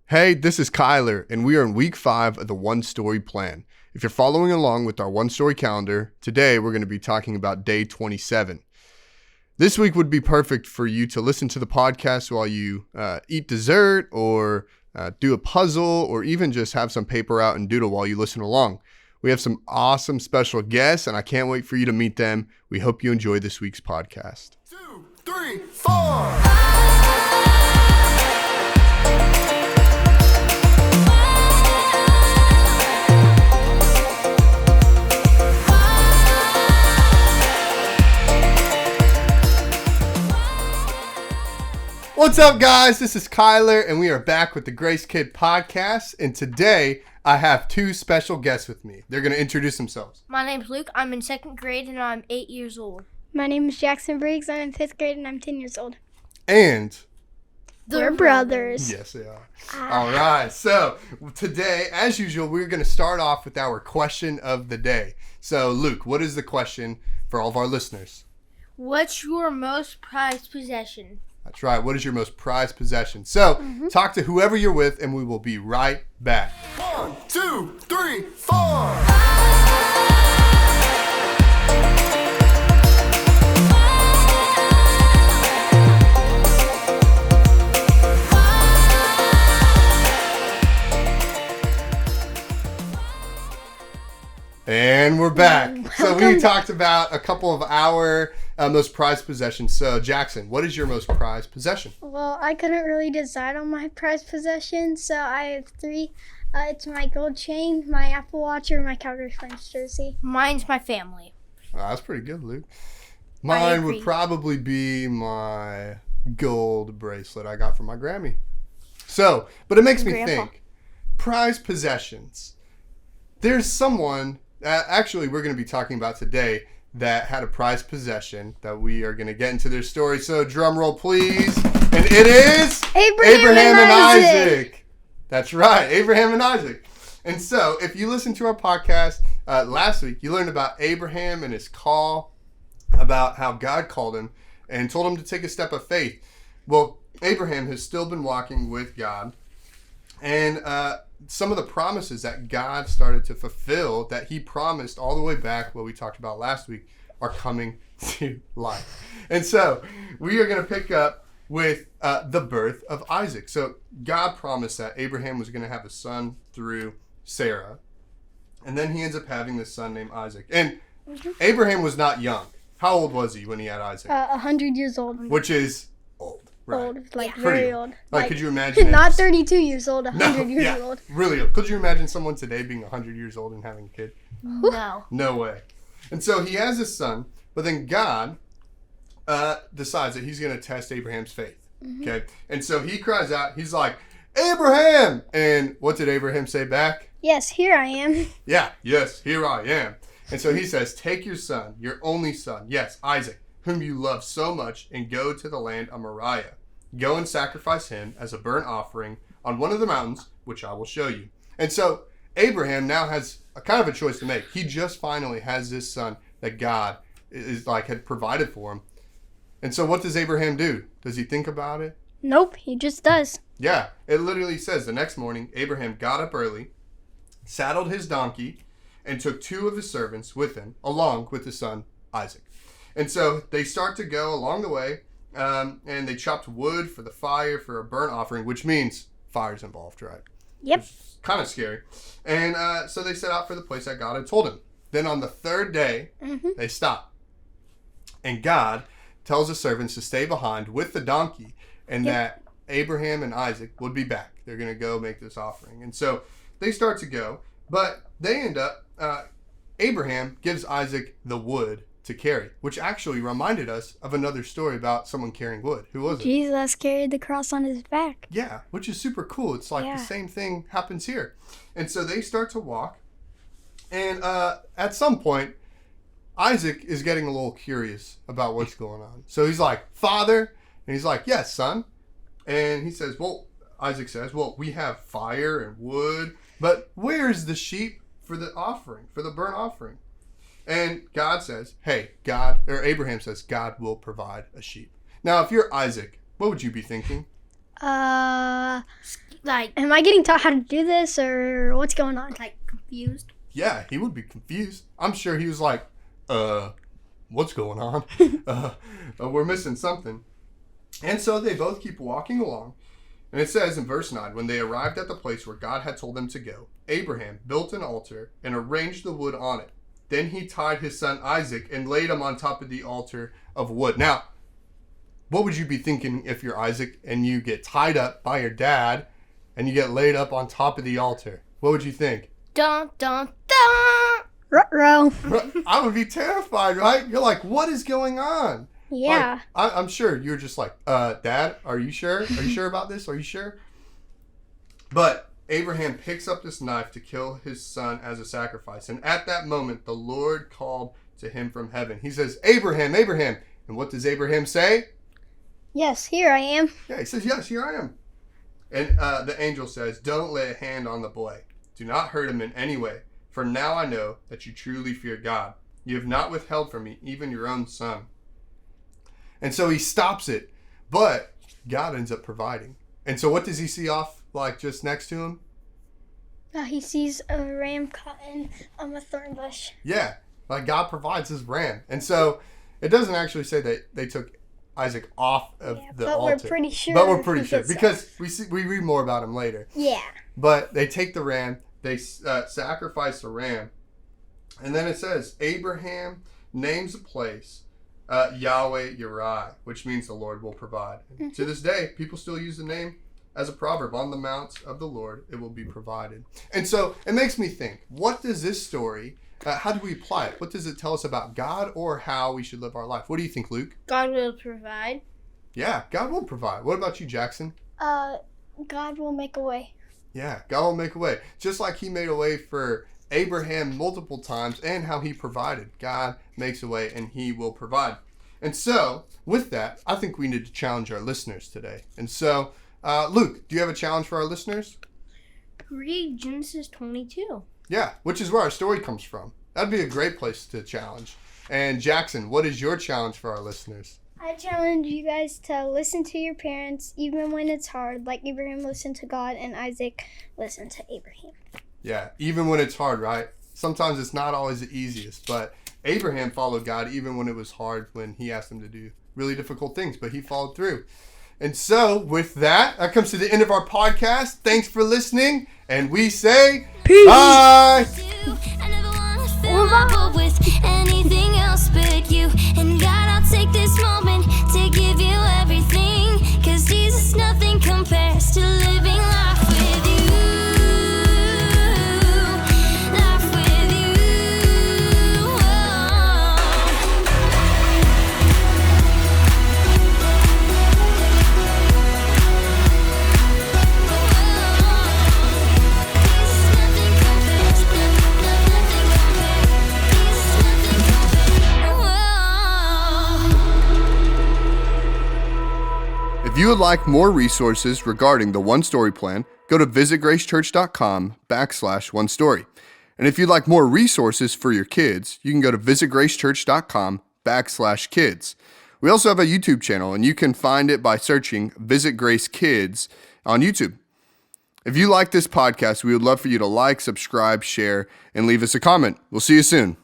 Hey, this is Kyler, and we are in week 5 of the One Story Plan. If you're following along with our One Story calendar, today we're going to be talking about day 27. This week would be perfect for you to listen to the podcast while you eat dessert or do a puzzle or even just have some paper out and doodle while you listen along. We have some awesome special guests, and I can't wait for you to meet them. We hope you enjoy this week's podcast. 2, 3, 4. What's up, guys? This is Kyler, and we are back with the Grace Kid Podcast. And today, I have 2 special guests with me. They're going to introduce themselves. My name's Luke. I'm in 2nd grade and I'm 8 years old. My name is Jackson Briggs. I'm in 5th grade and I'm 10 years old. And We're brothers. yes, they are. All right. So today, as usual, we're going to start off with our question of the day. So, Luke, what is the question for all of our listeners? What's your most prized possession? That's right. What is your most prized possession? So, talk to whoever you're with, and we will be right back. 1, 2, 3, 4. And we're back. So we talked about a couple of our most prized possessions. So Jackson, what is your most prized possession? Well, I couldn't really decide on my prized possession, so I have 3. It's my gold chain, my Apple Watch, or my Calgary Flames jersey. Mine's my family. Oh, that's pretty good, Luke. Mine would agree. probably be my gold bracelet I got from my Grammy. So, but it makes me Grandpa. think, prized possessions. There's someone, actually we're going to be talking about today, that had a prized possession that we are going to get into their story. So drum roll, please. And it is Abraham and Isaac. That's right, Abraham and Isaac. And so if you listened to our podcast last week, you learned about Abraham and his call, about how God called him and told him to take a step of faith. Well, Abraham has still been walking with God. And some of the promises that God started to fulfill that he promised all the way back, what we talked about last week, are coming to life. And so we are going to pick up with the birth of Isaac. So God promised that Abraham was going to have a son through Sarah. And then he ends up having this son named Isaac. And Abraham was not young. How old was he when he had Isaac? 100 years old. Which is old, right? Old, like Pretty very old. old. Like, could you imagine? Not 32 years old, 100 years yeah, old. really old. Could you imagine someone today being 100 years old and having a kid? No. No way. And so he has this son, but then God decides that he's going to test Abraham's faith. Okay? And so he cries out, he's like, Abraham! And what did Abraham say back? Yes, here I am. Yeah, yes, here I am. And so he says, take your son, your only son, yes, Isaac, whom you love so much, and go to the land of Moriah. Go and sacrifice him as a burnt offering on one of the mountains, which I will show you. And so Abraham now has a kind of a choice to make. He just finally has this son that God is like had provided for him. And so what does Abraham do? Does he think about it? Nope, he just does. Yeah, it literally says the next morning, Abraham got up early, saddled his donkey, and took 2 of his servants with him, along with his son Isaac. And so they start to go along the way, and they chopped wood for the fire for a burnt offering, which means fire's involved, right? Yep. Kind of scary. And so they set out for the place that God had told him. Then on the 3rd day, they stop. And God tells the servants to stay behind with the donkey, and that Abraham and Isaac would be back. They're going to go make this offering. And so they start to go, but they end up, Abraham gives Isaac the wood to carry, which actually reminded us of another story about someone carrying wood. Who was it? Jesus carried the cross on his back. Yeah, which is super cool. It's like Yeah. the same thing happens here. And so they start to walk, and at some point, Isaac is getting a little curious about what's going on. So he's like, Father? And he's like, yes, son. And he says, well, Isaac says, well, we have fire and wood, but where's the sheep for the offering, for the burnt offering? And God says, hey, Abraham says, God will provide a sheep. Now, if you're Isaac, what would you be thinking? Like, Am I getting taught how to do this, or what's going on? confused. Yeah, he would be confused. I'm sure he was like, what's going on? We're missing something. And so they both keep walking along. And it says in verse 9, when they arrived at the place where God had told them to go, Abraham built an altar and arranged the wood on it. Then he tied his son Isaac and laid him on top of the altar of wood. Now, what would you be thinking if you're Isaac and you get tied up by your dad and you get laid up on top of the altar? What would you think? Dun, dun, dun. Ruh-roh. I would be terrified, right? You're like, what is going on? Yeah. Like, I'm sure you're just like, Dad, are you sure? Are you sure about this? Are you sure? But Abraham picks up this knife to kill his son as a sacrifice. And at that moment, the Lord called to him from heaven. He says, Abraham, Abraham. And what does Abraham say? Yes, here I am. Yeah, he says, yes, here I am. And the angel says, don't lay a hand on the boy. Do not hurt him in any way. For now I know that you truly fear God. You have not withheld from me even your own son. And so he stops it. But God ends up providing. And so what does he see off like just next to him? He sees a ram caught in a thorn bush. Yeah, like God provides his ram. And so it doesn't actually say that they took Isaac off of the but altar. we're pretty sure. But we're pretty he sure gets because we read more about him later. Yeah. But they take the ram, they sacrifice the ram, and then it says Abraham names a place Yahweh Yireh, which means the Lord will provide. And to this day, people still use the name as a proverb. On the mounts of the Lord, it will be provided. And so it makes me think, what does this story, how do we apply it? What does it tell us about God or how we should live our life? What do you think, Luke? God will provide. Yeah, God will provide. What about you, Jackson? God will make a way. Yeah, God will make a way. Just like he made a way for Abraham multiple times and how he provided. God makes a way and he will provide. And so, with that, I think we need to challenge our listeners today. And so, Luke, do you have a challenge for our listeners? Read Genesis 22. Yeah, which is where our story comes from. That'd be a great place to challenge. And Jackson, what is your challenge for our listeners? I challenge you guys to listen to your parents even when it's hard, like Abraham listened to God and Isaac listened to Abraham. Yeah, even when it's hard, right? Sometimes it's not always the easiest, but Abraham followed God even when it was hard, when he asked him to do really difficult things, but he followed through. And so, with that, that comes to the end of our podcast. Thanks for listening, and we say, Peace. Bye! I never wanna fill my cup with anything else but you. And God, I'll take this moment to give you everything. 'Cause Jesus, nothing compares to living life with you. Life with you. If you would like more resources regarding the One Story Plan, go to visitgracechurch.com/one story. And if you'd like more resources for your kids, you can go to visitgracechurch.com/kids. We also have a YouTube channel, and you can find it by searching Visit Grace Kids on YouTube. If you like this podcast, we would love for you to like, subscribe, share, and leave us a comment. We'll see you soon.